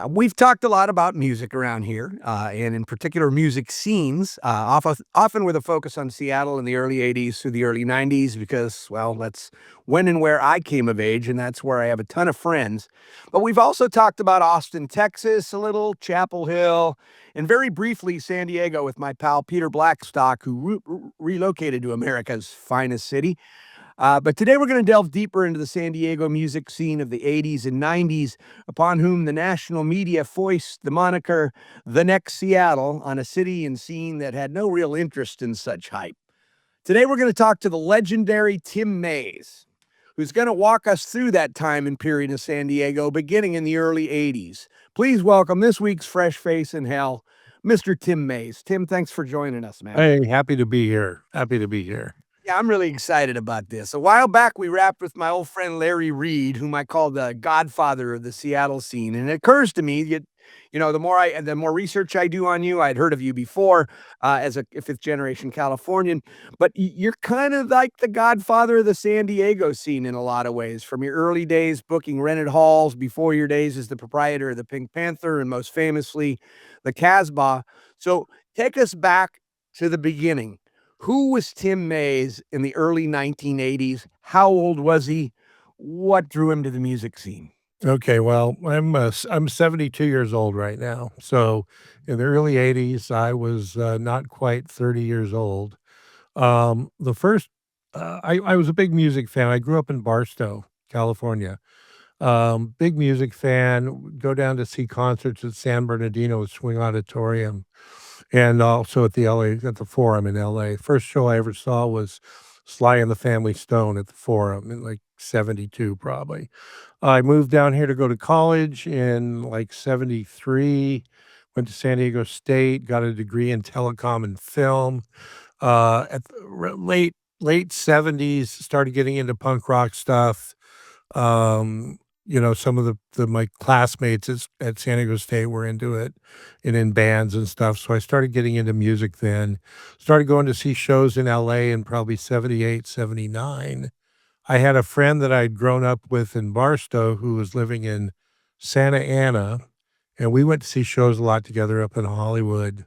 We've talked a lot about music around here, and in particular, music scenes, often with a focus on Seattle in the early '80s through the early '90s, because, well, that's when and where I came of age, and that's where I have a ton of friends. But we've also talked about Austin, Texas, a little, Chapel Hill, and very briefly, San Diego with my pal Peter Blackstock, who relocated to America's finest city. But today we're going to delve deeper into the San Diego music scene of the '80s and '90s, upon whom the national media foist the moniker the next Seattle on a city and scene that had no real interest in such hype. Today we're going to talk to the legendary Tim Mays, who's going to walk us through that time and period in San Diego beginning in the early '80s. Please welcome this week's fresh face in hell, Mr. Tim Mays. Tim, thanks for joining us, man. Hey, happy to be here. Happy to be here. Yeah, I'm really excited about this. A while back, we rapped with my old friend Larry Reed, whom I call the godfather of the Seattle scene. And it occurs to me, the more research I do on you, I'd heard of you before as a fifth generation Californian, but you're kind of like the godfather of the San Diego scene in a lot of ways. From your early days booking rented halls, before your days as the proprietor of the Pink Panther, and most famously the Casbah. So take us back to the beginning. Who was Tim Mays in the early 1980s? How old was he? What drew him to the music scene? Okay, well, I'm 72 years old right now. So in the early 80s, I was not quite 30 years old. The first, I was a big music fan. I grew up in Barstow, California. Big music fan. Would go down to see concerts at San Bernardino Swing Auditorium, and also at the Forum in LA. First show I ever saw was Sly and the Family Stone at the Forum in like 72 probably. I moved down here to go to college in like 73, went to San Diego State, got a degree in telecom and film. At the late 70s, started getting into punk rock stuff. Some of my classmates at San Diego State were into it and in bands and stuff. So I started getting into music then. Started going to see shows in LA in probably 78, 79. I had a friend that I'd grown up with in Barstow who was living in Santa Ana, and we went to see shows a lot together up in Hollywood,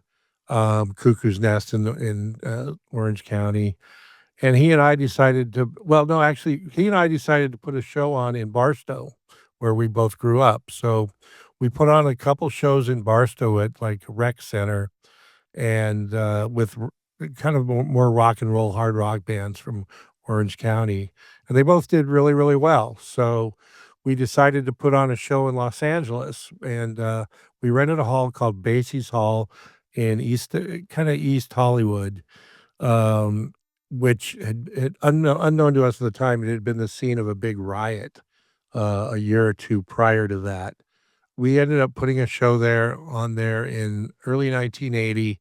Cuckoo's Nest in Orange County. And he and I decided to well, no, actually, he and I decided to put a show on in Barstow, where we both grew up. So we put on a couple shows in Barstow at like a rec center and kind of more rock and roll, hard rock bands from Orange County. And they both did really, really well. So we decided to put on a show in Los Angeles, and we rented a hall called Basie's Hall in kind of East Hollywood, um, which had unknown to us at the time, it had been the scene of a big riot a year or two prior to that. We ended up putting a show there in early 1980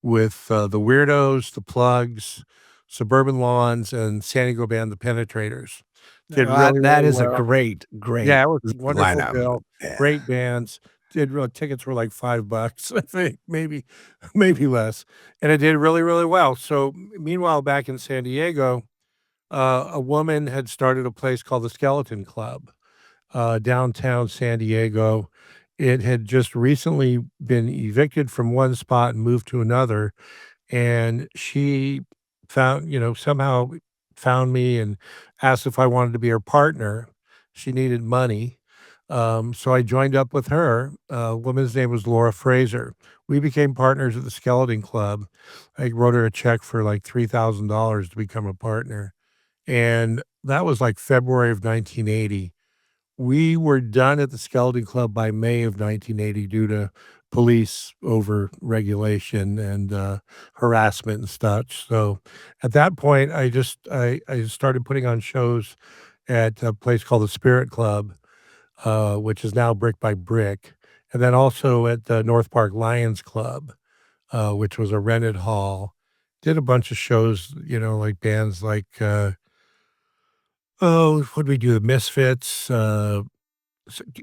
with the Weirdos, the Plugs, Suburban Lawns, and San Diego band The Penetrators. Did really, That really is a well. great Yeah, it was a wonderful lineup. bill, Yeah. great bands. Did real tickets were like $5, I think, maybe maybe less, and it did really, really well. So, meanwhile, back in San Diego, a woman had started a place called the Skeleton Club, downtown San Diego. It had just recently been evicted from one spot and moved to another, and she somehow found me and asked if I wanted to be her partner. She needed money. So I joined up with her. Woman's name was Laura Fraser. We became partners at the Skeleton Club. I wrote her a check for like $3,000 to become a partner. And that was like February of 1980. We were done at the Skeleton Club by May of 1980 due to police over regulation and harassment and such. So at that point, I started putting on shows at a place called the Spirit Club, which is now Brick by Brick, and then also at the North Park Lions Club, which was a rented hall. Did a bunch of shows, like bands like what did we do? The Misfits,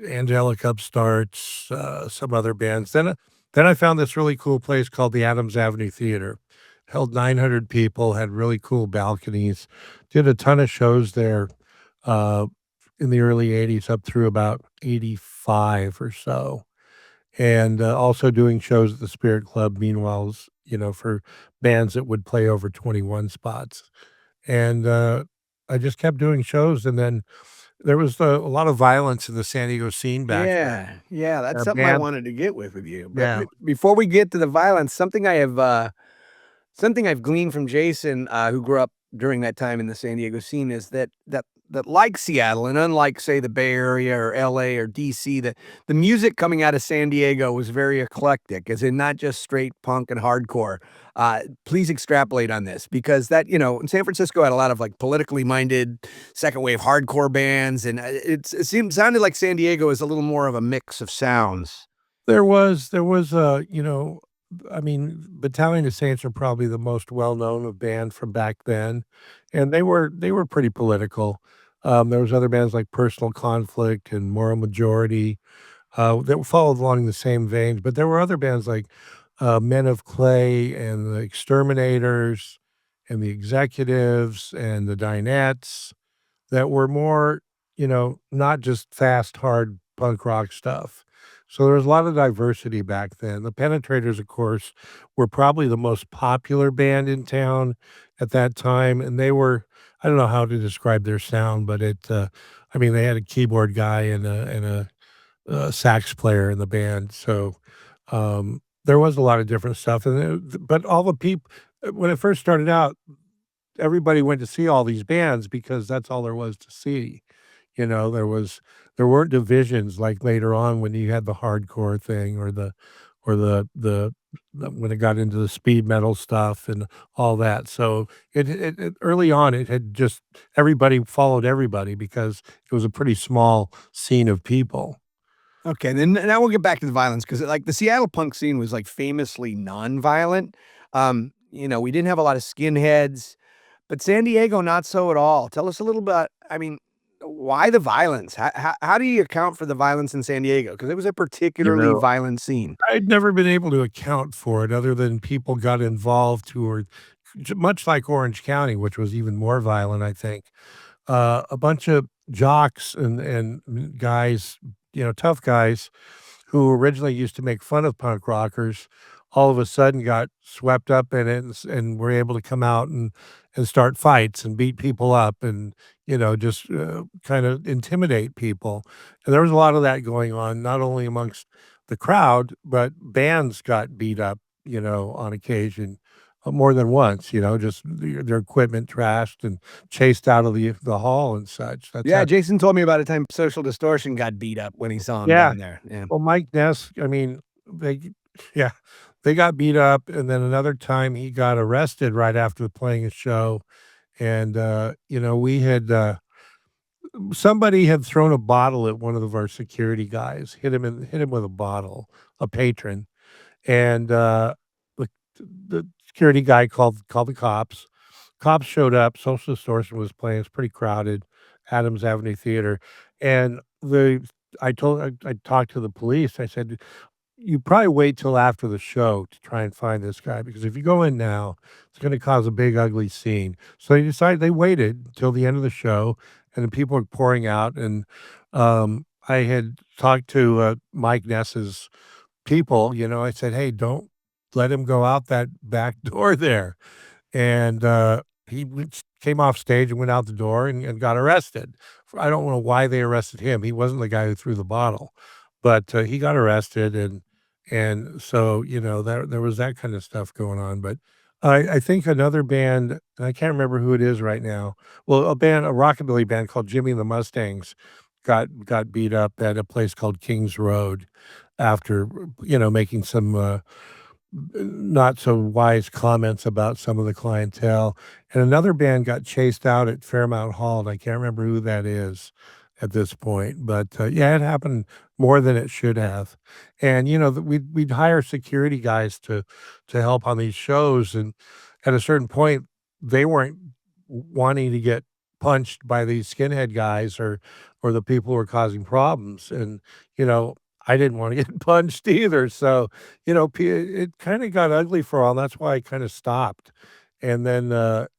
Angelic Upstarts, some other bands. Then I found this really cool place called the Adams Avenue Theater. Held 900 people, had really cool balconies. Did a ton of shows there uh, in the early '80s up through about '85 or so. and, also doing shows at the Spirit Club meanwhiles, for bands that would play over 21 spots, and, I just kept doing shows, and then there was a lot of violence in the San Diego scene back then. Yeah, yeah, that's something I Bands wanted to get with you, but Yeah. before we get to the violence, something I've gleaned from Jason, who grew up during that time in the San Diego scene is that like Seattle and unlike, say, the Bay Area or LA or DC, the music coming out of San Diego was very eclectic, as in not just straight punk and hardcore. Please extrapolate on this because San Francisco had a lot of like politically minded second wave hardcore bands, and sounded like San Diego is a little more of a mix of sounds. there was, I mean, Battalion of Saints are probably the most well-known of band from back then, and they were pretty political. There was other bands like Personal Conflict and Moral Majority, that followed along the same veins, but there were other bands like, Men of Clay and the Exterminators and the Executives and the Dinettes that were more, not just fast, hard punk rock stuff. So there was a lot of diversity back then. The Penetrators, of course, were probably the most popular band in town at that time, and they were I don't know how to describe their sound, but I mean, they had a keyboard guy and a sax player in the band, so, there was a lot of different stuff, and but all the people when it first started out, everybody went to see all these bands because that's all there was to see. There weren't divisions like later on when you had the hardcore thing or the when it got into the speed metal stuff and all that. So it early on it had just everybody followed everybody because it was a pretty small scene of people. Okay, then now we'll get back to the violence because like the Seattle punk scene was like famously nonviolent. We didn't have a lot of skinheads, but San Diego not so at all. Tell us a little bit. I mean, why the violence? How do you account for the violence in San Diego? Because it was a You particularly know, violent scene. I'd never been able to account for it other than people got involved who were much like Orange County, which was even more violent, I think. A bunch of jocks and guys, tough guys who originally used to make fun of punk rockers, all of a sudden got swept up in it and were able to come out and start fights and beat people up and, just, kind of intimidate people. And there was a lot of that going on, not only amongst the crowd, but bands got beat up, on occasion, more than once, just their equipment trashed and chased out of the hall and such. That's Yeah, how Jason told me about a time Social Distortion got beat up when he saw him Yeah. down there. Yeah. Well, Mike Ness, I mean, they yeah, they got beat up, and then another time he got arrested right after playing a show, and, we had, somebody had thrown a bottle at one of our security guys, hit him with a bottle, a patron, and, the the security guy called the cops. Cops showed up, Social Distortion was playing, it's pretty crowded, Adams Avenue Theater, and I talked to the police, I said, "You probably wait till after the show to try and find this guy, because if you go in now, it's gonna cause a big ugly scene." So they waited till the end of the show, and the people were pouring out, and, I had talked to, Mike Ness's people, I said, "Hey, don't let him go out that back door there." And, he came off stage and went out the door and got arrested. I don't know why they arrested him. He wasn't the guy who threw the bottle, but, he got arrested and so, there was that kind of stuff going on, but I think another band, and I can't remember who it is right now. Well, a rockabilly band called Jimmy and the Mustangs got beat up at a place called Kings Road after, making some, not so wise comments about some of the clientele, and another band got chased out at Fairmount Hall, and I can't remember who that is at this point, but, yeah, it happened more than it should have, and, we'd hire security guys to help on these shows, and at a certain point, they weren't wanting to get punched by these skinhead guys or the people who were causing problems, and, you know, I didn't wanna get punched either, so, it kinda got ugly for a while, and that's why I kinda stopped, and then,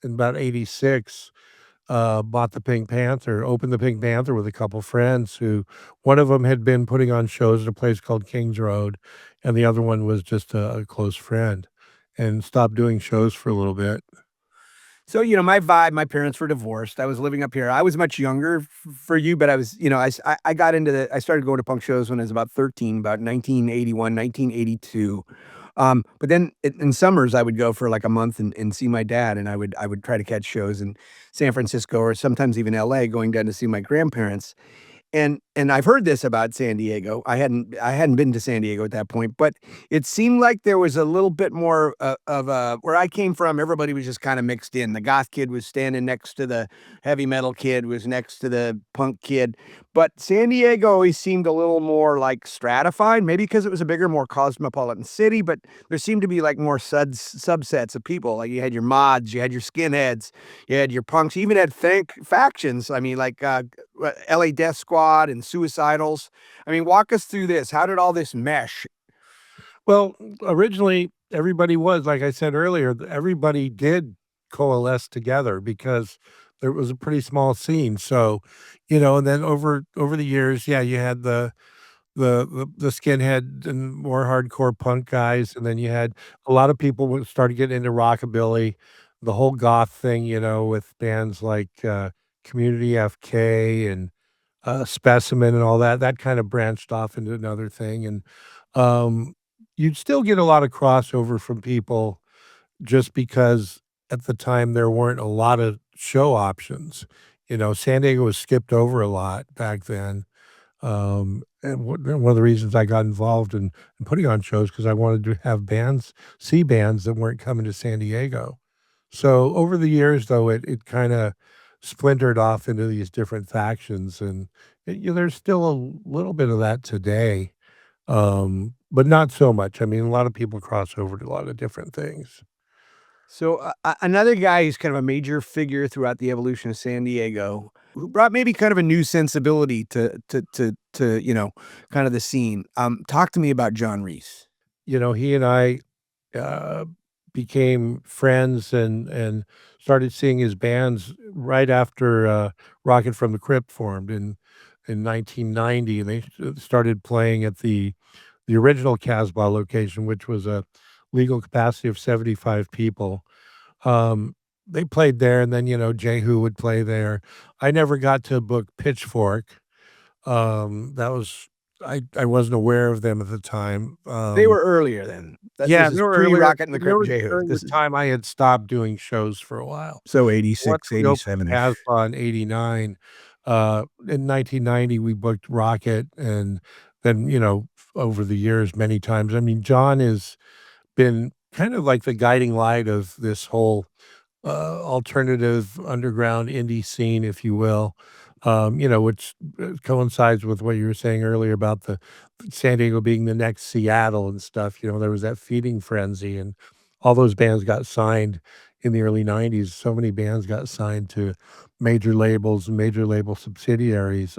in about '86, bought the Pink Panther, opened the Pink Panther with a couple friends who one of them had been putting on shows at a place called Kings Road, and the other one was just a close friend, and stopped doing shows for a little bit. So, my vibe, my parents were divorced. I was living up here. I was much younger for you, but I was, I got into I started going to punk shows when I was about 13, about 1981, 1982. But then in summers, I would go for like a month and see my dad, and I would try to catch shows in San Francisco or sometimes even LA, going down to see my grandparents. And I've heard this about San Diego. I hadn't been to San Diego at that point, but it seemed like there was a little bit more of a where I came from, everybody was just kinda mixed in. The goth kid was standing next to the heavy metal kid, was next to the punk kid, but San Diego always seemed a little more, like, stratified, maybe because it was a bigger, more cosmopolitan city, but there seemed to be, like, more subsets of people. Like, you had your mods, you had your skinheads, you had your punks, you even had thank factions. I mean, like, LA Death Squad and Suicidals. I mean, walk us through this. How did all this mesh? Well, originally, everybody was like I said earlier, everybody did coalesce together because there was a pretty small scene, so, and then over the years, yeah, you had the skinhead and more hardcore punk guys, and then you had a lot of people who started getting into rockabilly, the whole goth thing, with bands like, Community FK and Specimen and all that, that kind of branched off into another thing, and, um, you'd still get a lot of crossover from people just because at the time there weren't a lot of show options. San Diego was skipped over a lot back then, and one of the reasons I got involved in putting on shows because I wanted to have bands see bands that weren't coming to San Diego. So, over the years, though, it kinda splintered off into these different factions, and, there's still a little bit of that today, but not so much. I mean, a lot of people cross over to a lot of different things. So, another guy who's kind of a major figure throughout the evolution of San Diego, who brought maybe kind of a new sensibility to kind of the scene. Talk to me about John Reese. He and I, uh, became friends and started seeing his bands right after, Rocket from the Crypt formed in 1990, and they started playing at the original Casbah location, which was a legal capacity of 75 people. They played there, and then, Jehu would play there. I never got to book Pitchfork. That was I wasn't aware of them at the time. They were earlier then. This Yeah, they is were earlier. pre-Rocket and the They Crypt were Jehu. during the This is time I had stopped doing shows for a while. so Once 86, we opened 87-ish. Casbah in '89, in 1990, we booked Rocket, and then, over the years, many times. I mean, John has been kind of like the guiding light of this whole alternative underground indie scene, if you will, which coincides with what you were saying earlier about the San Diego being the next Seattle and stuff. There was that feeding frenzy, and all those bands got signed in the early '90s. So many bands got signed to major labels and major label subsidiaries.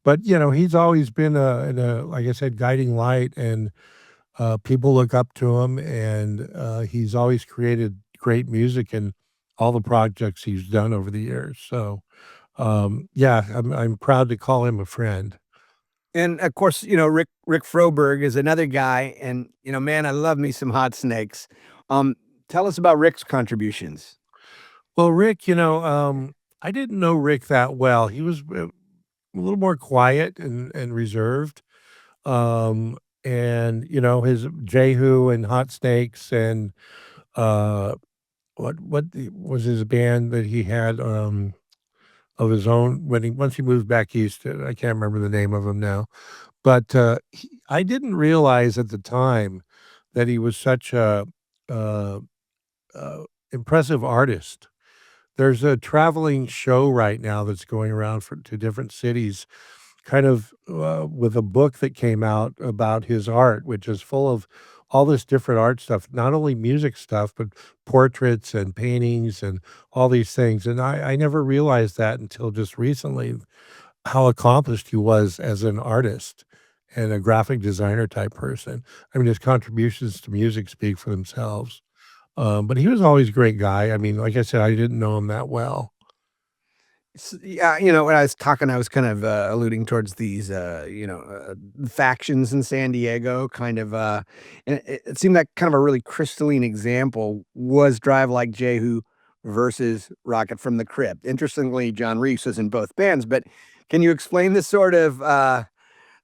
But he's always been like I said, guiding light, and people look up to him, and, he's always created great music in all the projects he's done over the years, so, yeah, I'm proud to call him a friend. And of course, Rick Froberg is another guy, and man, I love me some Hot Snakes. Um, Tell us about Rick's contributions. Well, Rick, I didn't know Rick that well. He was a little more quiet and reserved, and, his Jehu and Hot Snakes and, uh, was his band that he had, of his own when he once he moved back east, I can't remember the name of him now, but, I didn't realize at the time that he was such a, uh, uh, impressive artist. There's a traveling show right now that's going around to different cities, kind of, with a book that came out about his art, which is full of all this different art stuff, not only music stuff, but portraits and paintings and all these things, and I never realized that until just recently, how accomplished he was as an artist and a graphic designer type person. I mean, his contributions to music speak for themselves, but he was always a great guy. I mean, like I said, I didn't know him that well. Yeah, you know, when I was talking, I was kind of alluding towards these, factions in San Diego, kind of, and it seemed like kind of a really crystalline example was Drive Like Jehu versus Rocket from the Crypt. Interestingly, John Reese was in both bands, but can you explain this sort of,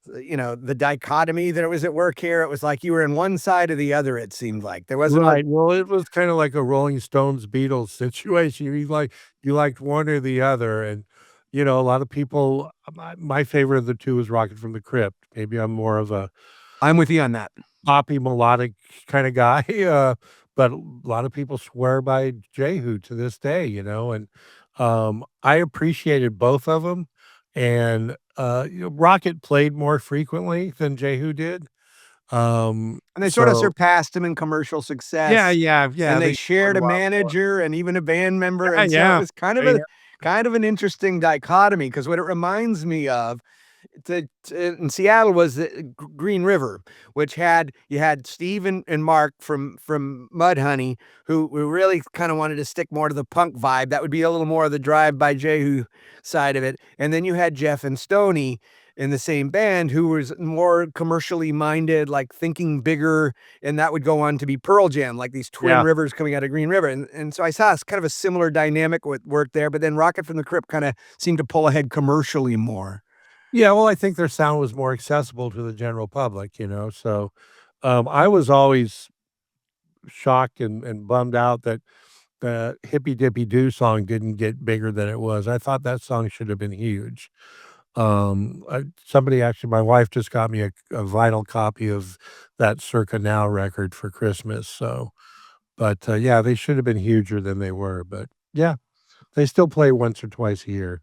the dichotomy that was at work here? It was like you were in one side or the other, it seemed like. There wasn't like Right, well, it was kinda like a Rolling Stones, Beatles situation. You liked one or the other, and, a lot of people my favorite of the 2 is Rocket from the Crypt. Maybe I'm more of a I'm with you on that. poppy, melodic kinda guy, but a lot of people swear by Jehu to this day, and, I appreciated both of them, and, Rocket played more frequently than Jehu did, And they sort of so surpassed him in commercial yeah, success, yeah, and yeah, they they toured shared a a lot more. manager and even a band member, Yeah, and so it yeah. was kind of a Yeah. kind of an interesting dichotomy. Because what it reminds me of in Seattle was the Green River, which had you had Steve and Mark from Mudhoney, who really kind of wanted to stick more to the punk vibe. That would be a little more of the Drive by Jehu side of it. And then you had Jeff and Stoney in the same band who was more commercially minded, like thinking bigger, and that would go on to be Pearl Jam, like these twin Yeah. rivers coming out of Green River. And so I saw kind of a similar dynamic with work there, but then Rocket from the Crypt kind of seemed to pull ahead commercially more. Yeah, well, I think their sound was more accessible to the general public, so, I was always shocked and bummed out that the Hippy Dippy Doo song didn't get bigger than it was. I thought that song should have been huge. Somebody actually my wife just got me a vinyl copy of that Circa Now record for Christmas, so but, yeah, they should have been huger than they were, but yeah, they still play once or twice a year.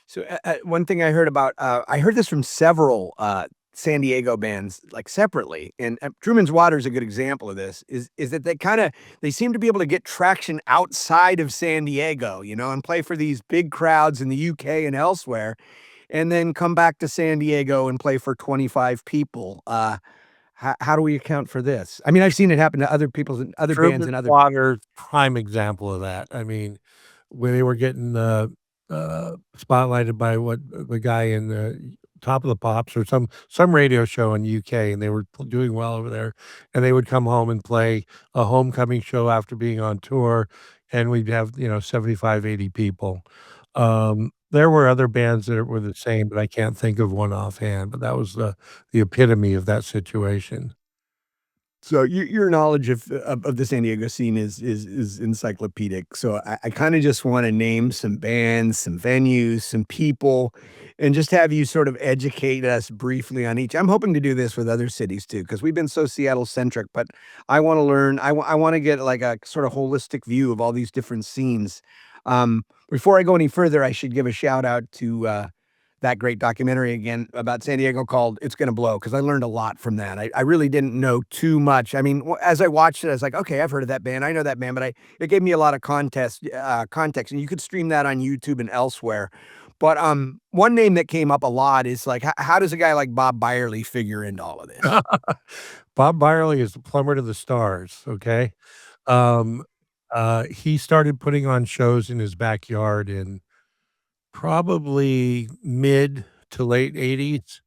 So, one thing I heard about, I heard this from several, San Diego bands, like, separately, and, Truman's Water is a good example of this, is that they seem to be able to get traction outside of San Diego, and play for these big crowds in the UK and elsewhere, and then come back to San Diego and play for 25 people. How do we account for this? I mean, I've seen it happen to other bands Truman and other. Water, prime example of that. I mean, when they were getting, spotlighted by the guy in the Top of the Pops or some radio show in UK, and they were doing well over there, and they would come home and play a homecoming show after being on tour, and we'd have, 75, 80 people. There were other bands that were the same, but I can't think of one offhand, but that was the epitome of that situation. So your knowledge of the San Diego scene is encyclopedic. So I kind of just want to name some bands, some venues, some people, and just have you sort of educate us briefly on each. I'm hoping to do this with other cities too, because we've been so Seattle centric. But I want to learn. I want to get like a sort of holistic view of all these different scenes. Before I go any further, I should give a shout out to that great documentary again about San Diego called "It's Gonna Blow" because I learned a lot from that. I really didn't know too much. I mean, as I watched it, I was like, "Okay, I've heard of that band. I know that band," but I it gave me a lot of context, and you could stream that on YouTube and elsewhere. But, one name that came up a lot is, like, how does a guy like Bob Byerly figure into all of this? Bob Byerly is the plumber to the stars, okay? Um, he started putting on shows in his backyard in probably mid to late '80s.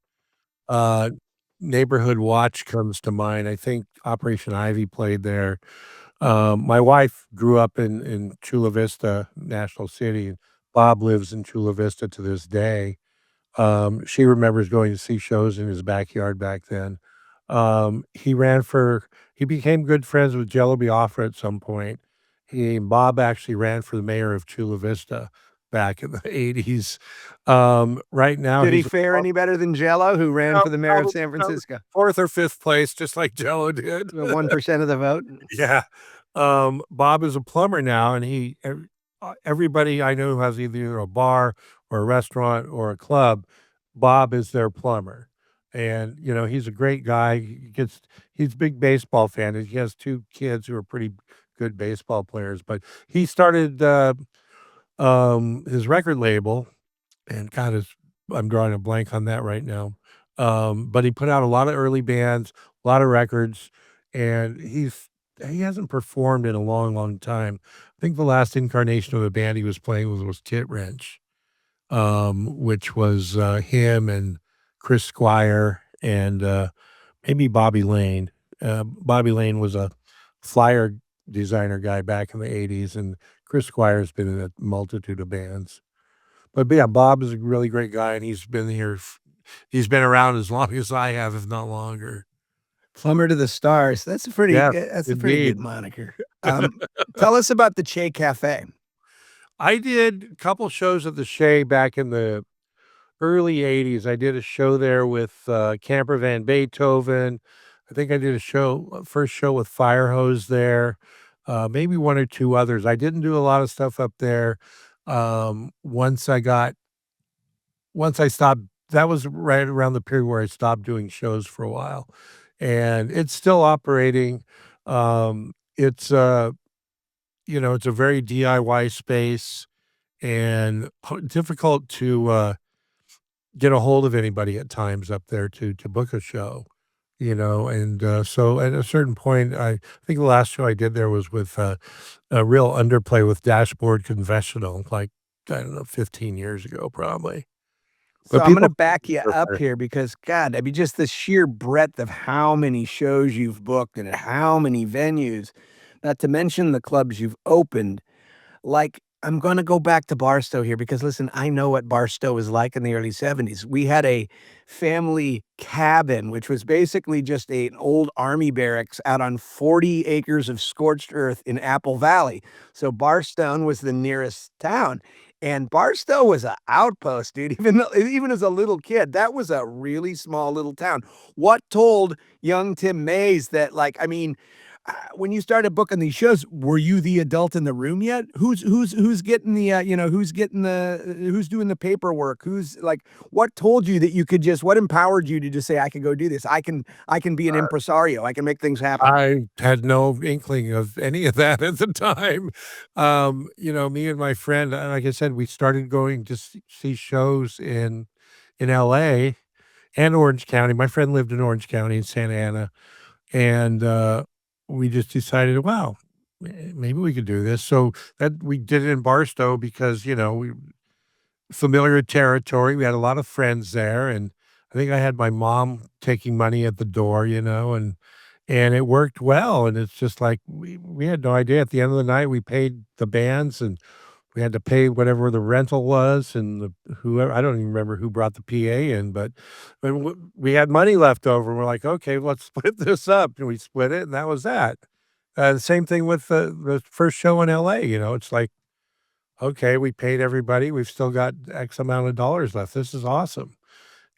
Uh, Neighborhood Watch comes to mind. I think Operation Ivy played there. My wife grew up in Chula Vista, National City, and Bob lives in Chula Vista to this day. She remembers going to see shows in his backyard back then. He became good friends with Jello Biafra at some point. Bob actually ran for the mayor of Chula Vista back in the '80s. Right now, Did he he's a fare any better than Jello, who ran for the mayor of probably San Francisco? 4th or 5th place, just like Jello did. The 1% of the vote? Yeah. Bob is a plumber now, and everybody I know who has either a bar or a restaurant or a club, Bob is their plumber. And, he's a great guy. He's a big baseball fan, and he has 2 kids who are pretty good baseball players, but he started, his record label, and God is I'm drawing a blank on that right now. But he put out a lot of early bands, a lot of records, and he hasn't performed in a long, long time. I think the last incarnation of the band he was playing with was Kit Wrench, which was, him and Chris Squire and, maybe Bobby Lane. Bobby Lane was a flyer designer guy back in the '80s, and Chris Squire's been in a multitude of bands. But yeah, Bob is a really great guy, and he's been around as long as I have, if not longer. Plumber to the Stars. Yes, That's a pretty indeed. good moniker. Tell us about the Che Cafe. I did a couple shows at the Shea back in the early '80s. I did a show there with, Camper Van Beethoven. I think I did a show first show with Firehose there, maybe 1 or 2 others. I didn't do a lot of stuff up there, once I stopped. That was right around the period where I stopped doing shows for a while, and it's still operating. It's, it's a very DIY space and difficult to, get a hold of anybody at times up there to book a show, and, so at a certain point, I think the last show I did there was with, a real underplay with Dashboard Confessional, like, I don't know, 15 years ago, probably. So But I'm gonna people back you up here because God, I mean, just the sheer breadth of how many shows you've booked and at how many venues, not to mention the clubs you've opened. Like, I'm gonna go back to Barstow here because listen, I know what Barstow was like in the early '70s. We had a family cabin, which was basically just an old army barracks out on 40 acres of scorched earth in Apple Valley. So Barstow was the nearest town, and Barstow was a outpost, dude. Even as a little kid, that was a really small little town. What told young Tim Mays that, like, I mean, when you started booking these shows, were you the adult in the room yet? Who's getting the, who's getting who's doing the paperwork? Who's like, what told you that you could just, what empowered you to just say, I can go do this. I can be an impresario. I can make things happen. I had no inkling of any of that at the time. Me and my friend, like I said, we started going to see shows in LA and Orange County. My friend lived in Orange County in Santa Ana, and, we just decided, "Wow, maybe we could do this." So that we did it in Barstow because, we familiar territory. We had a lot of friends there, and I think I had my mom taking money at the door, and it worked well. And it's just like we had no idea. At the end of the night, we paid the bands, and we had to pay whatever the rental was, and whoever. I don't even remember who brought the PA in, but we had money left over. And we're like, okay, let's split this up, and we split it, and that was that. The same thing with the first show in LA. It's like, okay, we paid everybody. We've still got X amount of dollars left. This is awesome.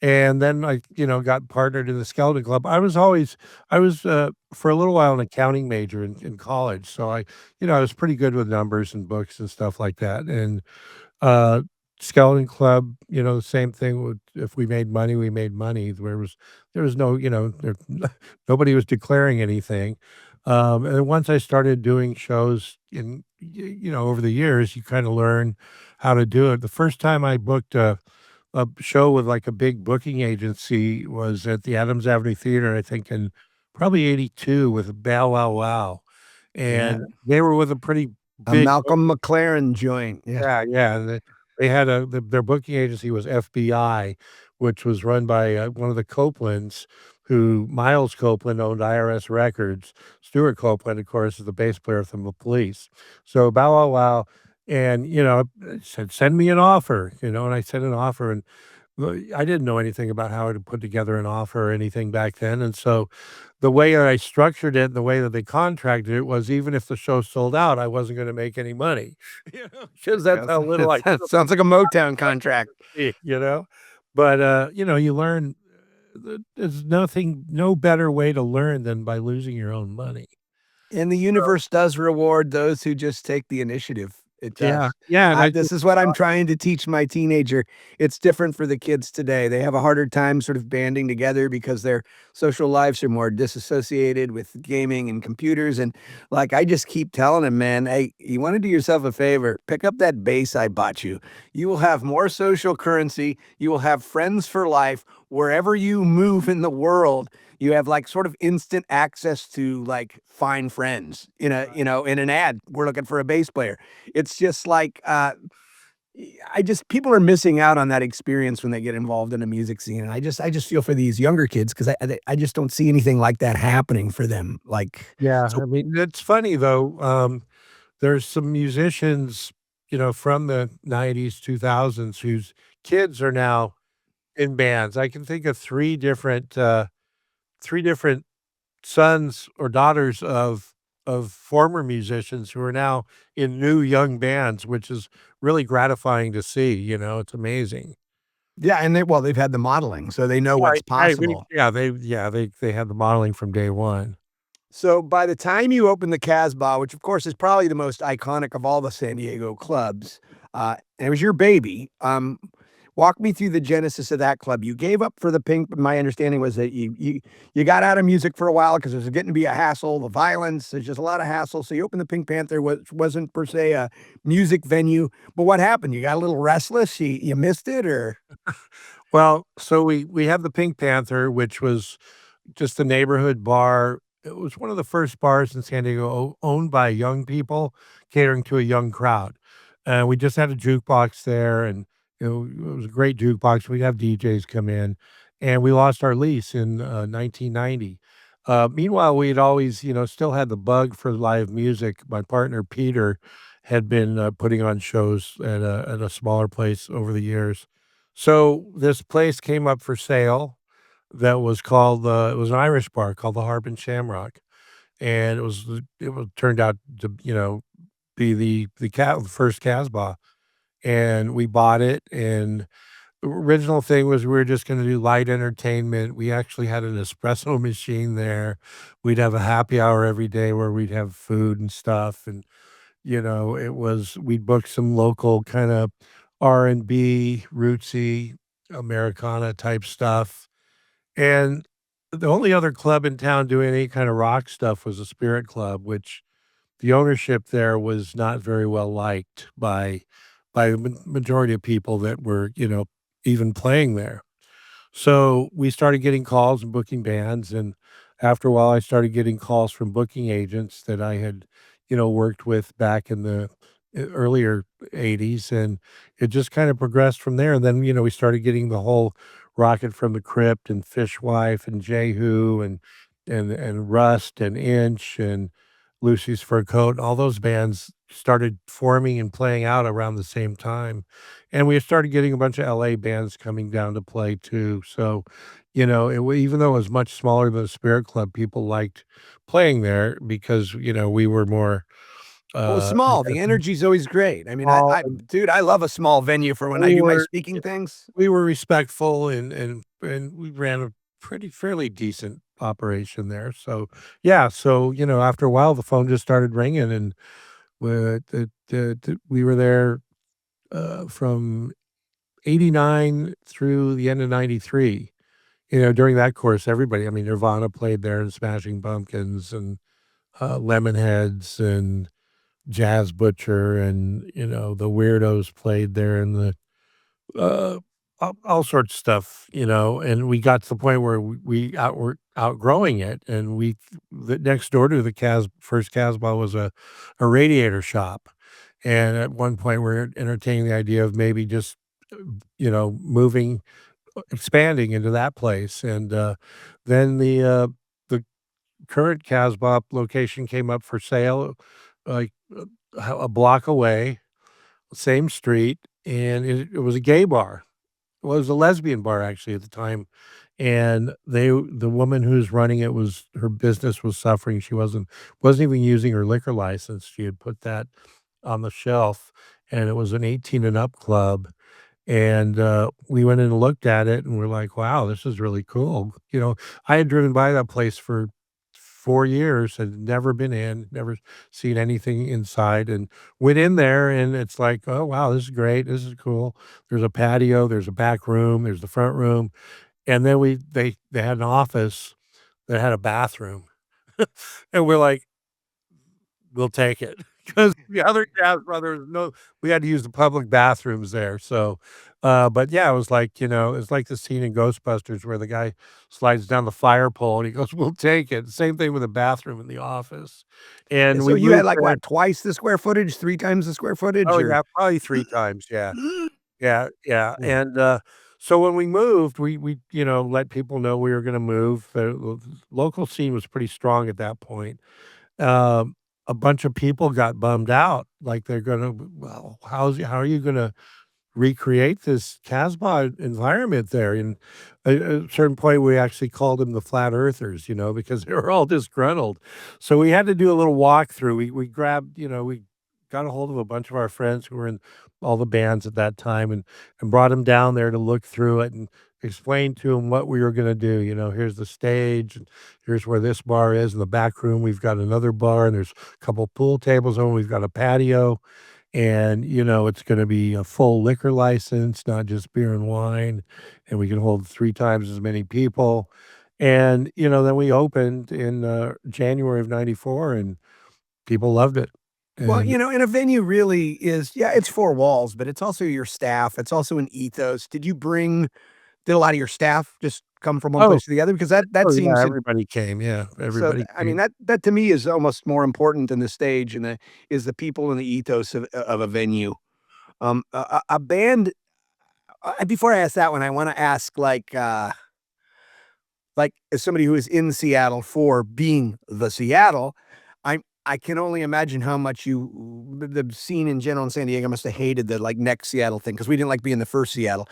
And then I, got partnered in the skeleton club. I was, for a little while, an accounting major in college. So I was pretty good with numbers and books and stuff like that. And uh, skeleton club, the same thing with if we made money, we made money. There was no, nobody was declaring anything. And then once I started doing shows over the years, you kind of learn how to do it. The first time I booked a show with like a big booking agency was at the Adams Avenue Theater, I think in probably '82 with Bow Wow Wow. Yeah. And they were with a pretty A big Malcolm McLaren joint. Yeah. yeah, yeah, and they had their booking agency was FBI, which was run by, one of the Copelands, who Miles Copeland owned IRS Records. Stuart Copeland, of course, is the bass player from The Police. So Bow Wow Wow and, said, "Send me an offer," and I sent an offer, and I didn't know anything about how to put together an offer or anything back then, and so the way I structured it, the way that they contracted it was even if the show sold out, I wasn't gonna make any money, because that's how little I That sounds like a Motown contract. see, But, you learn there's no better way to learn than by losing your own money. And the universe does reward those who just take the initiative. It Yeah, does. yeah, and I This think is what I'm trying to teach my teenager. It's different for the kids today. They have a harder time sort of banding together because their social lives are more disassociated with gaming and computers. And like I just keep telling them, man, hey, you want to do yourself a favor, pick up that bass I bought you. You will have more social currency. You will have friends for life wherever you move in the world. You have, like, sort of instant access to, like, find friends in a in an ad, "We're looking for a bass player." It's just like, I just people are missing out on that experience when they get involved in a music scene, and I just feel for these younger kids 'cause I just don't see anything like that happening for them, like, Yeah, so I mean, it's funny though, there's some musicians, from the '90s, 2000s whose kids are now in bands. I can think of 3 different sons or daughters of former musicians who are now in new young bands, which is really gratifying to see, it's amazing. yeah, and they've had the modeling, so they know what's Right, we possible. they had the modeling from day one. So by the time you open the Casbah, which of course is probably the most iconic of all the San Diego clubs, and it was your baby, walk me through the genesis of that club. You gave up for the Pink, but my understanding was that you got out of music for a while because it was getting to be a hassle, the violence, there's just a lot of hassle. So you opened the Pink Panther, which wasn't per se a music venue. But what happened? You got a little restless? You missed it, or Well, so we have the Pink Panther, which was just a neighborhood bar. It was one of the first bars in San Diego owned by young people catering to a young crowd. We just had a jukebox there, and it was a great jukebox. We'd have DJs come in, and we lost our lease in 1990. Meanwhile, we'd always, still had the bug for live music. My partner Peter had been putting on shows at a smaller place over the years. So this place came up for sale that was called, it was an Irish bar called the Harp and Shamrock, and it was turned out to, be the first Casbah, and we bought it, and the original thing was we were just gonna do light entertainment. We actually had an espresso machine there. We'd have a happy hour every day where we'd have food and stuff, and, we'd book some local kinda R&B, rootsy, Americana type stuff. And the only other club in town doing any kind of rock stuff was a Spirit Club, which the ownership there was not very well liked by the majority of people that were, even playing there. So we started getting calls and booking bands, and after a while, I started getting calls from booking agents that I had, worked with back in the earlier '80s, and it just kind of progressed from there. And then, we started getting the whole Rocket from the Crypt and Fishwife and Jehu and Rust and Inch and Lucy's Fur Coat. All those bands started forming and playing out around the same time. And we started getting a bunch of LA bands coming down to play too. So, even though it was much smaller than the Spirit Club, people liked playing there because, we were more, well, I small, the guess, energy's always great. I mean, small, I and dude, I love a small venue for when I we do my were speaking things. we were respectful, and we ran a fairly decent operation there. So, yeah, so, after a while, the phone just started ringing, and we were there, from '89 through the end of '93. During that course, everybody, I mean, Nirvana played there, and Smashing Pumpkins, and, Lemonheads, and Jazz Butcher, and, the Weirdos played there, and uh, all sorts of stuff, and we got to the point where were outgrowing it, and the next door to the first Casbah was a radiator shop, and at one point, we're entertaining the idea of maybe just, moving expanding into that place, and, then the current Casbah location came up for sale, like, a block away, same street, and it was a gay bar. Well, it was a lesbian bar actually at the time, and the woman who's running it was her business was suffering. She wasn't even using her liquor license. She had put that on the shelf, and it was an 18 and up club, and, we went in and looked at it, and we're like, "Wow, this is really cool." I had driven by that place for 4 years, had never been in, never seen anything inside, and went in there, and it's like, "Oh, wow, this is great, this is cool." There's a patio, there's a back room, there's the front room, and then they had an office that had a bathroom, and we're like, "We'll take it," because the other cab brothers, no, we had to use the public bathrooms there, so But yeah, it was like, it's like the scene in Ghostbusters where the guy slides down the fire pole and he goes, "We'll take it." Same thing with the bathroom in the office. And And so we you had, moved like, there. what, twice the square footage, 3 times the square footage, Oh, or yeah, probably 3 times, yeah. Yeah, yeah, Mm. and, so when we moved, we, let people know we were gonna move. The local scene was pretty strong at that point. Um, a bunch of people got bummed out, like, they're gonna, "Well, how are you gonna recreate this Casbah environment there?" And at a certain point, we actually called them the flat earthers, because they were all disgruntled. So we had to do a little walkthrough. We grabbed, we got a hold of a bunch of our friends who were in all the bands at that time and brought them down there to look through it and explain to them what we were gonna do. Here's the stage, and here's where this bar is. In the back room, we've got another bar, and there's a couple pool tables over. We've got a patio, and it's going to be a full liquor license, not just beer and wine, and we can hold 3 times as many people. And then we opened in January of '94, and people loved it. Well, And and a venue really is, yeah, it's 4 walls, but it's also your staff, it's also an ethos. Did a lot of your staff just come from one oh, place to the other? Because that oh yeah, seems in everybody came. Yeah, so, everybody I mean, came. that to me is almost more important than the stage and the people and the ethos of a venue. A band before I ask that one, I wanna ask, like, as somebody who is in Seattle for being the Seattle, I can only imagine how much the scene in general in San Diego must have hated the, like, next Seattle thing because we didn't like being the first Seattle.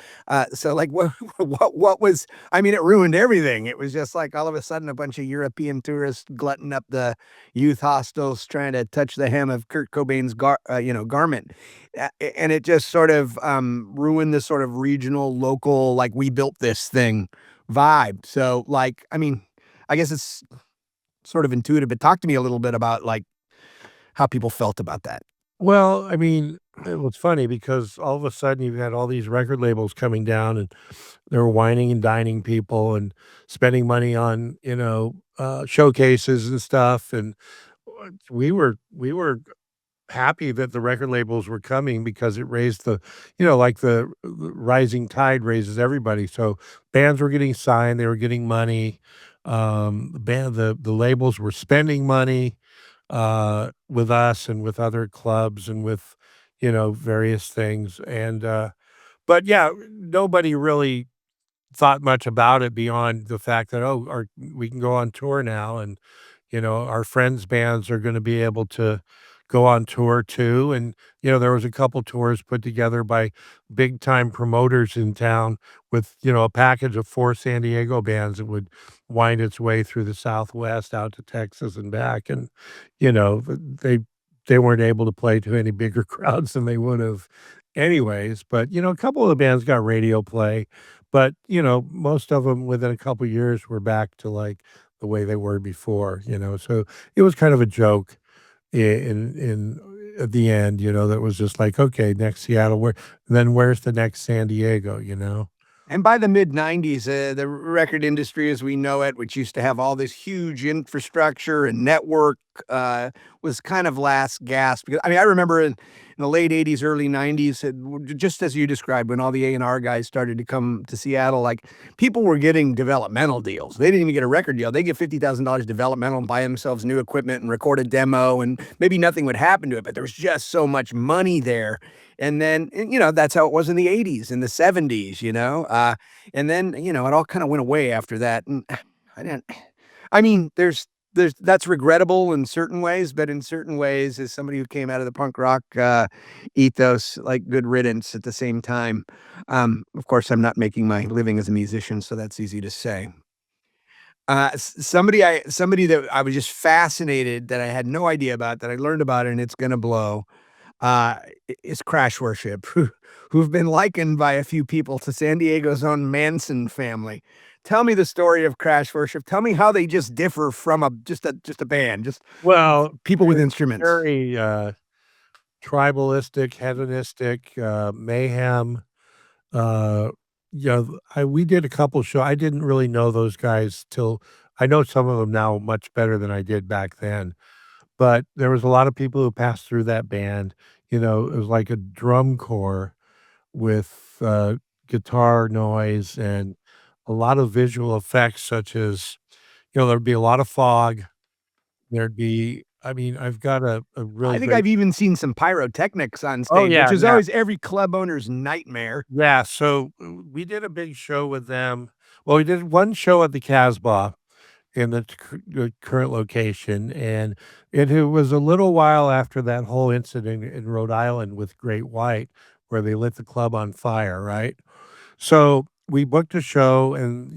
So, like, what was I mean, it ruined everything. It was just like all of a sudden a bunch of European tourists glutting up the youth hostels trying to touch the hem of Kurt Cobain's garment. And it just sort of, ruined this sort of regional, local, like, "We built this thing" vibe. So, like, I mean, I guess it's sort of intuitive, but talk to me a little bit about, like, how people felt about that. Well, I mean, it was funny because all of a sudden you had all these record labels coming down, and they were whining and dining people and spending money on, showcases and stuff. And we were happy that the record labels were coming because it raised like the rising tide raises everybody. So bands were getting signed, they were getting money. The labels were spending money with us and with other clubs and with, various things. And but yeah, nobody really thought much about it beyond the fact that, oh, we can go on tour now, and our friends' bands are gonna be able to go on tour too. And, there was a couple tours put together by big time promoters in town with, a package of 4 San Diego bands that would wind its way through the Southwest out to Texas and back. And, they weren't able to play to any bigger crowds than they would have anyways. But, a couple of the bands got radio play, but, most of them within a couple years were back to, like, the way they were before. So it was kind of a joke in at the end, that was just like, "Okay, next Seattle, where's the next San Diego?" And by the mid-90s, the record industry as we know it, which used to have all this huge infrastructure and network, was kind of last gasp. Because I mean, I remember in the late '80s, early '90s, just as you described, when all the A&R guys started to come to Seattle, like, people were getting developmental deals. They didn't even get a record deal. They get $50,000 developmental and buy themselves new equipment and record a demo, and maybe nothing would happen to it, but there was just so much money there. And then, that's how it was in the '80s, in the '70s, and then, it all kinda went away after that, and I didn't I mean, there's that's regrettable in certain ways, but in certain ways, as somebody who came out of the punk rock, ethos, like, good riddance at the same time. Of course, I'm not making my living as a musician, so that's easy to say. Somebody that I was just fascinated that I had no idea about, that I learned about, and it's gonna blow, is Crash Worship, who've been likened by a few people to San Diego's own Manson family. Tell me the story of Crash Worship. Tell me how they just differ from just a band, just Well, people with it's instruments. very, tribalistic, hedonistic, mayhem. Uh, we did a couple I didn't really know those guys till I know some of them now much better than I did back then. But there was a lot of people who passed through that band. It was like a drum corps with guitar noise and a lot of visual effects such as, there'd be a lot of fog. There'd be I mean, I've got a I really think great. I've even seen some pyrotechnics on Oh, stage, which yeah, is yeah. always every club owner's nightmare. Yeah, so, we did a big show with them. Well, we did one show at the Casbah in the current location, and it was a little while after that whole incident in Rhode Island with Great White, where they lit the club on fire, right? So, we booked a show and,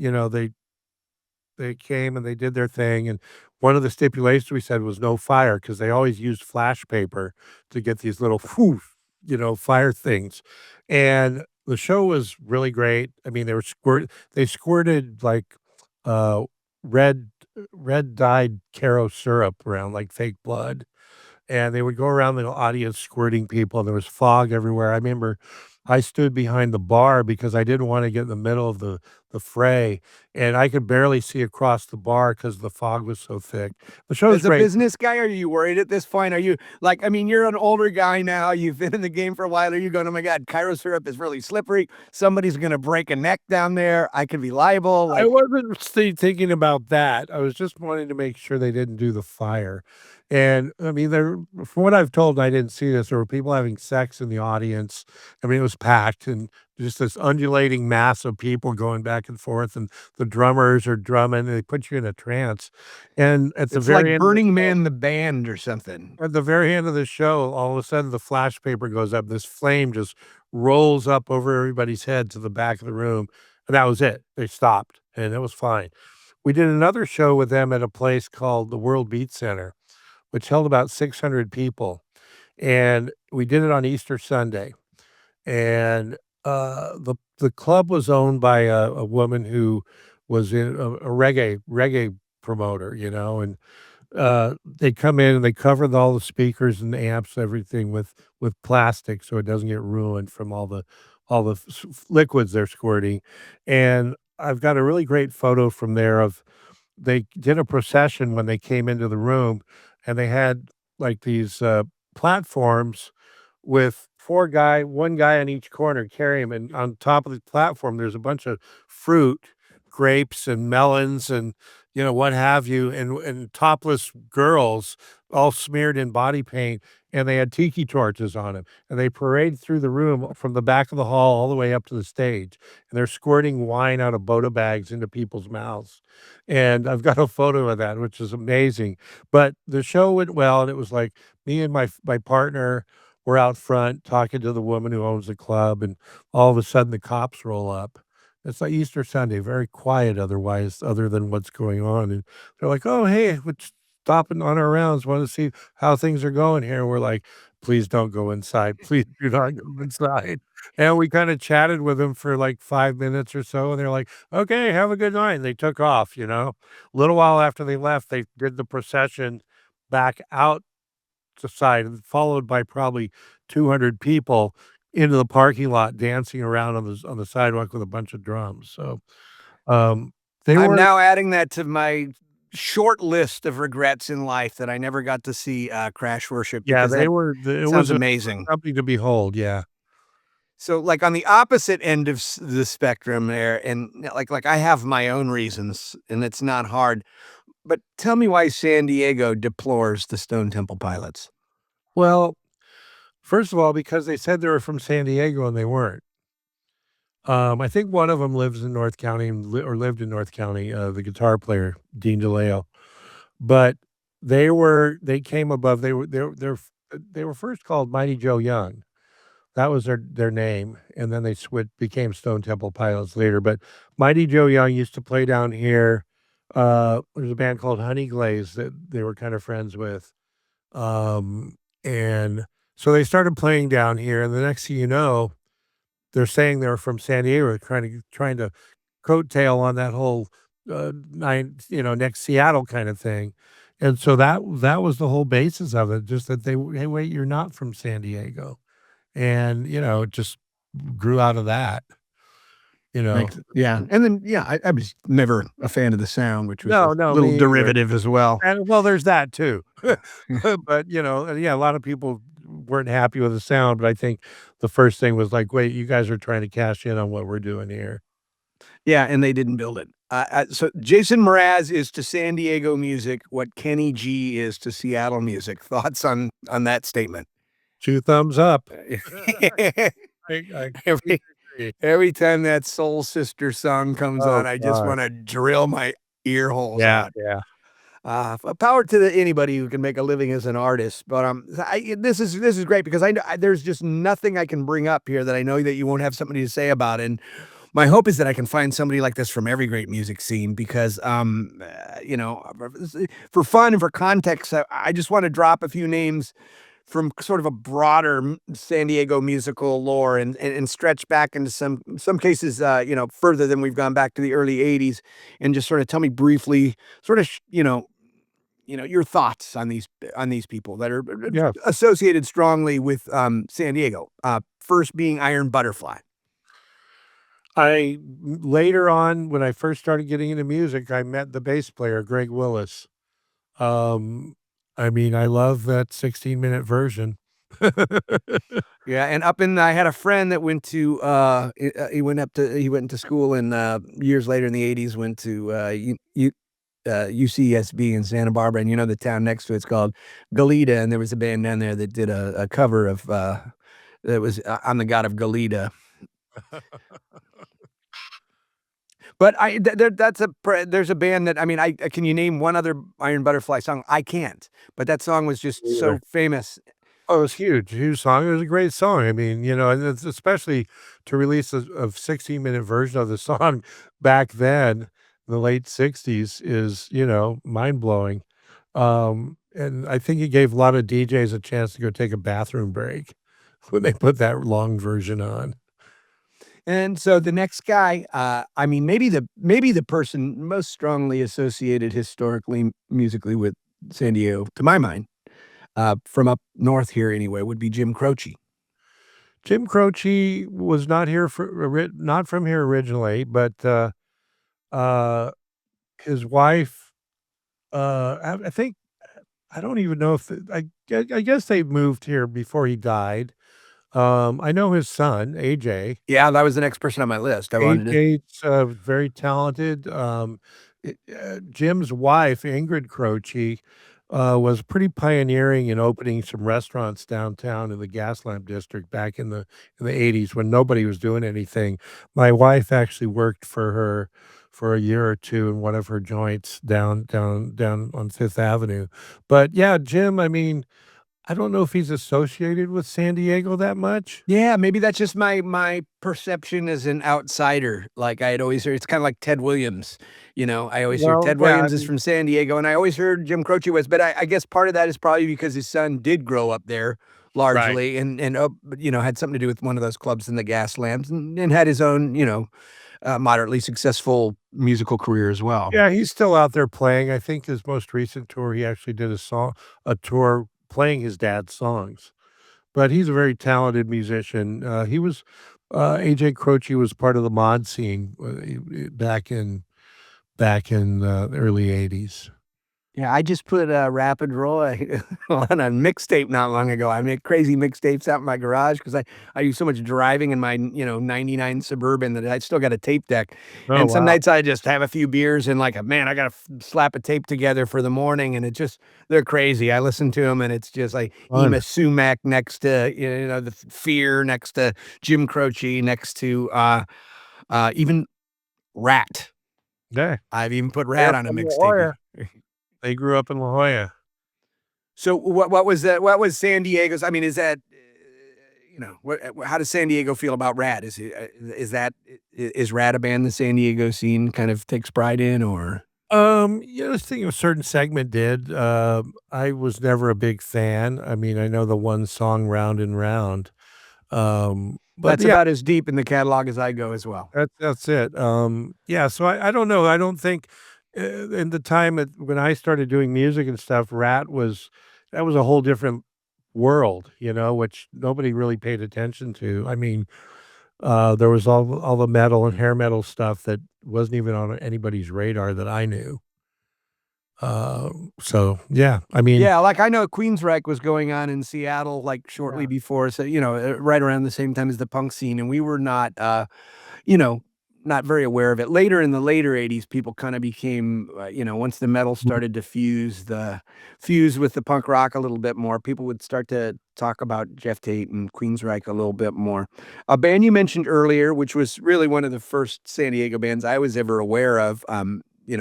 they came and they did their thing, and one of the stipulations we said was no fire because they always used flash paper to get these little fire things, and the show was really great. I mean, they squirted, like, uh, red red dyed Caro syrup around like fake blood, and they would go around the audience squirting people, and there was fog everywhere. I remember I stood behind the bar because I didn't wanna get in the middle of the fray, and I could barely see across the bar because the fog was so thick. The show's As a great. business guy, are you worried at this point? Are you like, I mean, you're an older guy now, you've been in the game for a while. Are you going, oh my God, Cairo syrup is really slippery. Somebody's going to break a neck down there. I could be liable. I Like, wasn't thinking about that. I was just wanting to make sure they didn't do the fire. And I mean, from what I've told, and I didn't see this, there were people having sex in the audience. I mean, it was packed and just this undulating mass of people going back and forth, and the drummers are drumming, and they put you in a trance. And it's like Burning Man the band or something. at the very end of the show, all of a sudden the flash paper goes up. This flame just rolls up over everybody's head to the back of the room. And that was it. They stopped and it was fine. We did another show with them at a place called the World Beat Center, which held about 600 people. And we did it on Easter Sunday. And the club was owned by a woman who was in a reggae promoter, and they come in and they cover all the speakers and the amps, everything with plastic so it doesn't get ruined from all the liquids they're squirting, and I've got a really great photo from there of they did a procession when they came into the room, and they had, like, these, platforms with 1 guy on each corner carry 'em, and on top of the platform, there's a bunch of fruit, grapes and melons and, what have you, and topless girls all smeared in body paint, and they had tiki torches on 'em, and they parade through the room from the back of the hall all the way up to the stage, and they're squirting wine out of Bota bags into people's mouths, and I've got a photo of that, which is amazing, but the show went well, and it was like me and my partner were out front talking to the woman who owns the club, and all of a sudden the cops roll up. It's like Easter Sunday, very quiet otherwise, other than what's going on, and they're like, "Oh, hey, we're stopping on our rounds, wanna see how things are going here." We're like, "Please don't go inside. Please do not go inside." And we kinda chatted with them for, like, 5 minutes or so, and they're like, "Okay, have a good night," and they took off. A little while after they left, they did the procession back out the side, and followed by probably 200 people into the parking lot dancing around on the sidewalk with a bunch of drums, so, um, they I'm were now adding that to my short list of regrets in life that I never got to see Crash Worship yeah, because they that were the it sounds was amazing. something to behold, yeah. So, like, on the opposite end of the spectrum there, and like I have my own reasons, and it's not hard. But tell me why San Diego deplores the Stone Temple Pilots. Well, first of all, because they said they were from San Diego and they weren't. I think one of them lives in North County and lived in North County, the guitar player, Dean DeLeo, but they came above they were first called Mighty Joe Young. That was their name, and then they became Stone Temple Pilots later, but Mighty Joe Young used to play down here. There's a band called Honey Glaze that they were kind of friends with, and so they started playing down here, and the next thing you know, they're saying they're from San Diego, trying to coattail on that whole, next Seattle kinda thing, and so that was the whole basis of it, just that "Hey, wait, you're not from San Diego." And, it just grew out of that, you know? Yeah, and then yeah, I was never a fan of the sound, which was a No, no, little me either. derivative as well. And well, there's that too. But, yeah, a lot of people weren't happy with the sound, but I think the first thing was like, "Wait, you guys are trying to cash in on what we're doing here." Yeah, and they didn't build it. So Jason Mraz is to San Diego music what Kenny G is to Seattle music. Thoughts on that statement? 2 thumbs up. I Every completely agree. every time that Soul Sister song comes Oh on, I just gosh. wanna drill my ear holes Yeah, out. yeah. Power to anybody who can make a living as an artist, but, this is great because I know there's just nothing I can bring up here that I know that you won't have something to say about, and my hope is that I can find somebody like this from every great music scene because, for fun and for context, I just wanna drop a few names from sort of a broader San Diego musical lore and stretch back into some cases, further than we've gone back to the early '80s, and just sort of tell me briefly, sort of, your thoughts on these people that are Yeah. associated strongly with San Diego. First being Iron Butterfly. Later on, when I first started getting into music, I met the bass player, Greg Willis. Um, I mean, I love that 16-minute version. Yeah, and I had a friend that went to he went into school and years later in the '80s went to UCSB in Santa Barbara, and the town next to it's called Goleta, and there was a band down there that did a cover of that was on the God of Goleta. But there's a band that I mean, can you name one other Iron Butterfly song? I can't, but that song was just Me so either. famous. Oh, it was huge, huge song. It was a great song. I mean, and it's especially to release a 16-minute version of the song back then, the late '60s is, mind-blowing. And I think it gave a lot of DJs a chance to go take a bathroom break when they put that long version on. And so the next guy, I mean, maybe the person most strongly associated historically, musically with San Diego, to my mind, from up north here anyway, would be Jim Croce. Jim Croce was not from here originally, but, uh, his wife, I think I don't even know if I guess they moved here before he died. I know his son, AJ. Yeah, that was the next person on my list. I wanted to. AJ's, very talented. Jim's wife, Ingrid Croce, was pretty pioneering in opening some restaurants downtown in the Gaslamp District back in the '80s when nobody was doing anything. My wife actually worked for her for a year or 2 in one of her joints down on Fifth Avenue. But, yeah, Jim, I mean, I don't know if he's associated with San Diego that much. Yeah, maybe that's just my perception as an outsider. Like I had always heard, it's kind of like Ted Williams. I always hear Well, Ted yeah, I Williams is mean from San Diego, and I always heard Jim Croce was. But I guess part of that is probably because his son did grow up there right. largely, and had something to do with one of those clubs in the gas lamps, and had his own moderately successful musical career as well. Yeah, he's still out there playing. I think his most recent tour, he actually did a tour playing his dad's songs. But he's a very talented musician. AJ Croce was part of the mod scene, back in the early '80s. Yeah, I just put Rapid Roy on a mixtape not long ago. I make crazy mixtapes out in my garage because I do so much driving in my, '99 Suburban that I still got a tape deck. Oh, And some wow. nights I just have a few beers and like, man, I gotta slap a tape together for the morning, and they're crazy. I listen to them and it's just like Fun. Ema Sumac next to, the Fear next to Jim Croce next to, even Rat. Yeah, I've even put they're Rat on a from La mixtape. Jolla. They grew up in La Jolla. So what was that? What was San Diego's? I mean, is that what? How does San Diego feel about Rad? Is Rad a band the San Diego scene kind of takes pride in, or I think a certain segment did. I was never a big fan. I mean, I know the one song "Round and Round." But that's yeah, about as deep in the catalog as I go as well. that's it. Yeah, so I don't know. I don't think in the time when I started doing music and stuff, that was a whole different world, which nobody really paid attention to. I mean, there was all the metal and hair metal stuff that wasn't even on anybody's radar that I knew. Uh, so yeah, I mean, Yeah, like, I know Queensryche was going on in Seattle, like, shortly yeah. before, so, right around the same time as the punk scene, and we were not, you know, not very aware of it. Later in the later '80s, people kinda became, once the metal started to fuse with the punk rock a little bit more, people would start to talk about Jeff Tate and Queensryche a little bit more. A band you mentioned earlier, which was really one of the first San Diego bands I was ever aware of,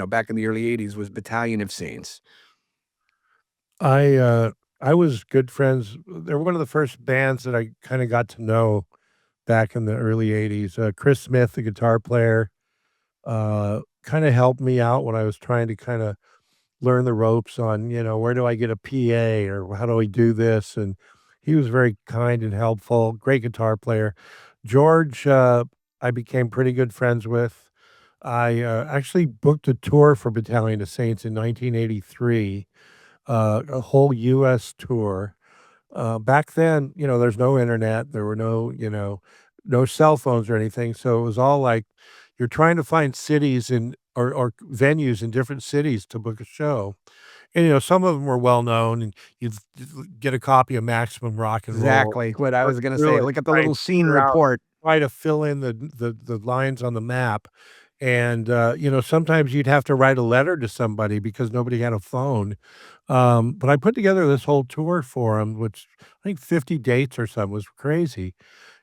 back in the early '80s was Battalion of Saints. I, uh, I was good friends they were one of the first bands that I kinda got to know back in the early '80s. Chris Smith, the guitar player, kinda helped me out when I was trying to kinda learn the ropes on, where do I get a PA or how do I do this? And he was very kind and helpful, great guitar player. George, I became pretty good friends with. I actually booked a tour for Battalion of Saints in 1983, a whole US tour. Back then, there's no internet, there were no, no cell phones or anything, so it was all like you're trying to find cities or venues in different cities to book a show. And, some of them were well known, and you'd get a copy of Maximum Rock and Roll, Exactly what I work was gonna through say, it, look at the try and little scene figure out report. try to fill in the lines on the map. And, sometimes you'd have to write a letter to somebody because nobody had a phone. But I put together this whole tour for him, which I think 50 dates or something, was crazy.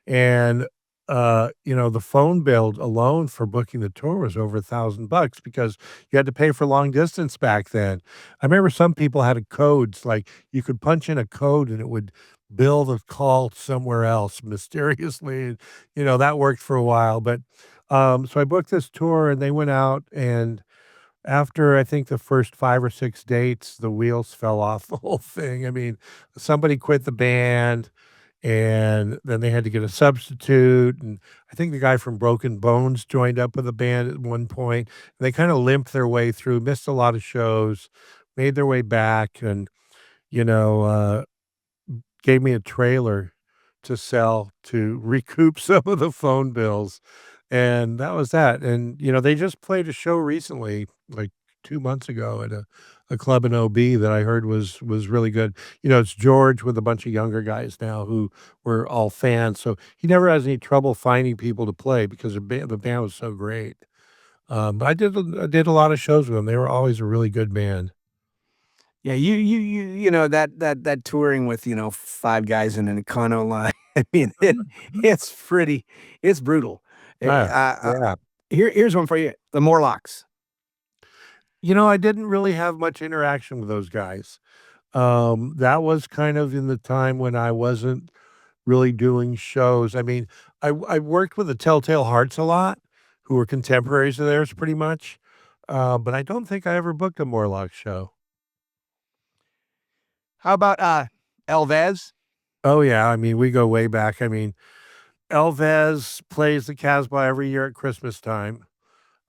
And, the phone bill alone for booking the tour was over $1,000 because you had to pay for long distance back then. I remember some people had a codes, like, you could punch in a code and it would bill the call somewhere else mysteriously, and, that worked for a while, but, so I booked this tour and they went out, and after I think the first 5 or 6 dates, the wheels fell off the whole thing. I mean, somebody quit the band, and then they had to get a substitute, and I think the guy from Broken Bones joined up with the band at one point. They kinda limped their way through, missed a lot of shows, made their way back, and, you know, uh gave me a trailer to sell to recoup some of the phone bills, and that was that. And, they just played a show recently, like 2 months ago at a club in OB that I heard was really good. It's George with a bunch of younger guys now who were all fans, so he never has any trouble finding people to play because the band was so great. But I did a lot of shows with them. They were always a really good band. Yeah, that touring with, 5 guys in an econo line, I mean, it's brutal. Ah, yeah. Here's one for you, the Morlocks. I didn't really have much interaction with those guys. That was kind of in the time when I wasn't really doing shows. I mean, I worked with the Telltale Hearts a lot, who were contemporaries of theirs pretty much, but I don't think I ever booked a Morlock show. How about, Elvez? Oh, yeah, I mean, we go way back. I mean, Elvez plays the Casbah every year at Christmas time,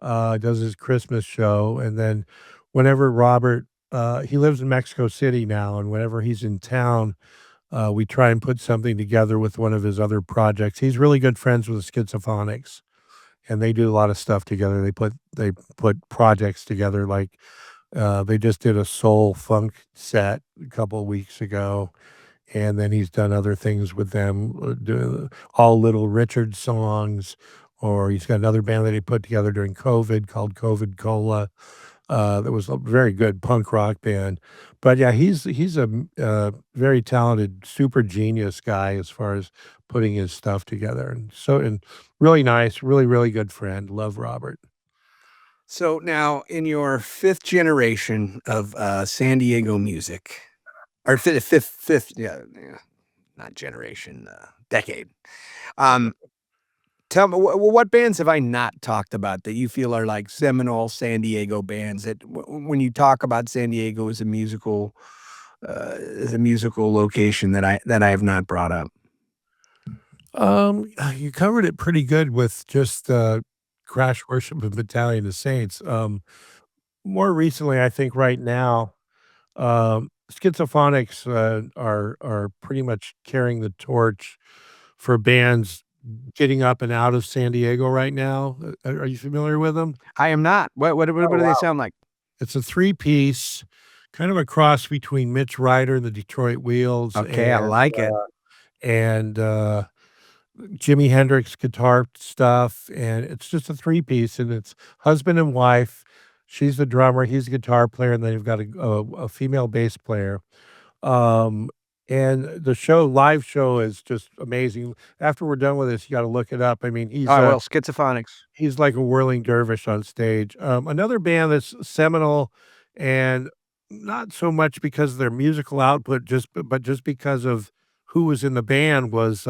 does his Christmas show, and then whenever Robert he lives in Mexico City now, and whenever he's in town, we try and put something together with one of his other projects. He's really good friends with the Schizophonics, and they do a lot of stuff together. They put projects together, like, they just did a soul funk set a couple weeks ago, and then he's done other things with them, doing all Little Richard songs, or he's got another band that he put together during COVID called COVID Cola. That was a very good punk rock band. But yeah, he's a very talented, super genius guy as far as putting his stuff together, and really nice, really, really good friend. Love Robert. So now in your 5th generation of, San Diego music, or fifth, yeah, not generation, decade. Um, Tell me what bands have I not talked about that you feel are like seminal San Diego bands that when you talk about San Diego as a musical location that I have not brought up? You covered it pretty good with just, Crash Worship and Battalion of Saints. More recently, I think right now, Schizophonics, are pretty much carrying the torch for bands getting up and out of San Diego right now. Are you familiar with them? I am not. What Oh, do they wow. sound like? It's a three-piece, kind of a cross between Mitch Ryder and the Detroit Wheels Okay, I like it. and, Jimi Hendrix guitar stuff, and it's just a three-piece, and it's husband and wife. She's the drummer, he's the guitar player, and then you've got a female bass player. Um, and the live show is just amazing. After we're done with this, you gotta look it up. I mean, All right, well, Schizophonics. he's like a whirling dervish on stage. Another band that's seminal and not so much because of their musical output, but just because of who was in the band was,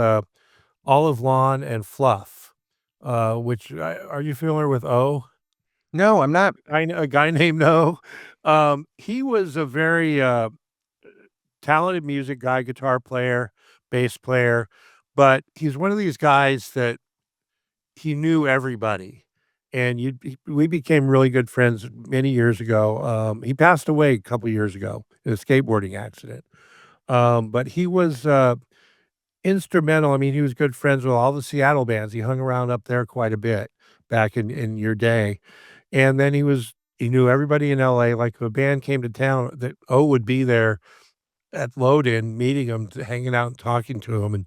Olive Lawn and Fluff, which are you familiar with O? No, I'm not. A guy named O. He was a very, talented music guy, guitar player, bass player, but he's one of these guys that he knew everybody, and we became really good friends many years ago. He passed away a couple years ago in a skateboarding accident, but he was, instrumental. I mean, he was good friends with all the Seattle bands. He hung around up there quite a bit back in your day, and then he knew everybody in LA. Like, if a band came to town, that O would be there at load-in, meeting him, hanging out and talking to him, and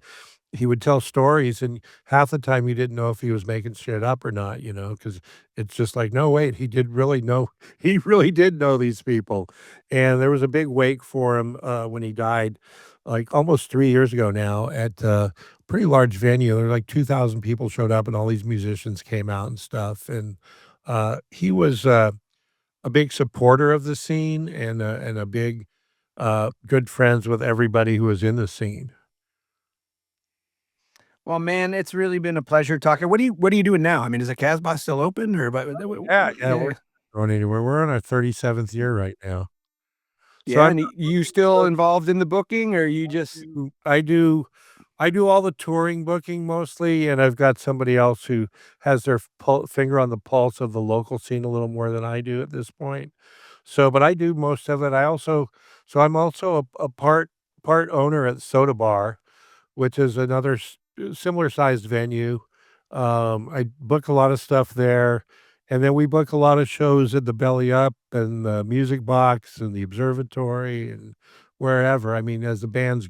he would tell stories, and half the time you didn't know if he was making shit up or not, because it's just like, "No, wait, he did really know he really did know these people." And there was a big wake for him, when he died, like, almost 3 years ago now at a pretty large venue. There were, like, 2,000 people showed up, and all these musicians came out and stuff, and, he was, a big supporter of the scene and a big, good friends with everybody who was in the scene. Well, man, it's really been a pleasure talking. What are you doing now? I mean, is the Casbah still open or Yeah, yeah, we're yeah. not going anywhere. We're on our 37th year right now. So Yeah, I'm and not you still involved in the booking or you just do I do all the touring booking mostly, and I've got somebody else who has their finger on the pulse of the local scene a little more than I do at this point. So, but I do most of it. I'm also a part owner at Soda Bar, which is another similar sized venue. I book a lot of stuff there, and then we book a lot of shows at the Belly Up and the Music Box and the Observatory and wherever. I mean, as the bands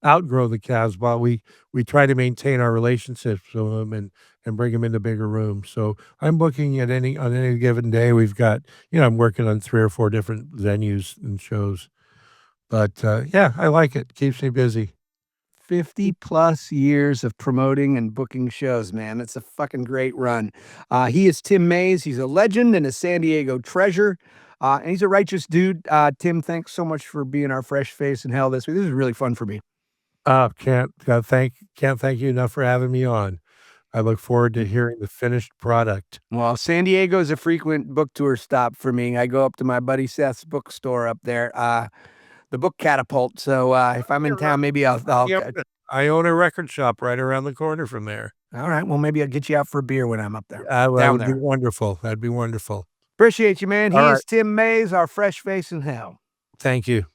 outgrow the Casbah, we try to maintain our relationships with them and bring them into bigger rooms. So I'm booking at on any given day. We've got, I'm working on 3 or 4 different venues and shows. But yeah, I like it. Keeps me busy. 50 plus years of promoting and booking shows, man. It's a fucking great run. He is Tim Mays. He's a legend and a San Diego treasure. And he's a righteous dude. Tim, thanks so much for being our fresh face in hell this week. This is really fun for me. Can't thank you enough for having me on. I look forward to hearing the finished product. Well, San Diego is a frequent book tour stop for me. I go up to my buddy Seth's bookstore up there, the Book Catapult. So if I'm in You're right. town, maybe I'll. I own a record shop right around the corner from there. All right. Well, maybe I'll get you out for a beer when I'm up there, That down would be there. wonderful. That'd be wonderful. Appreciate you, man. He is Alright. Tim Mays, our fresh face in hell. Thank you.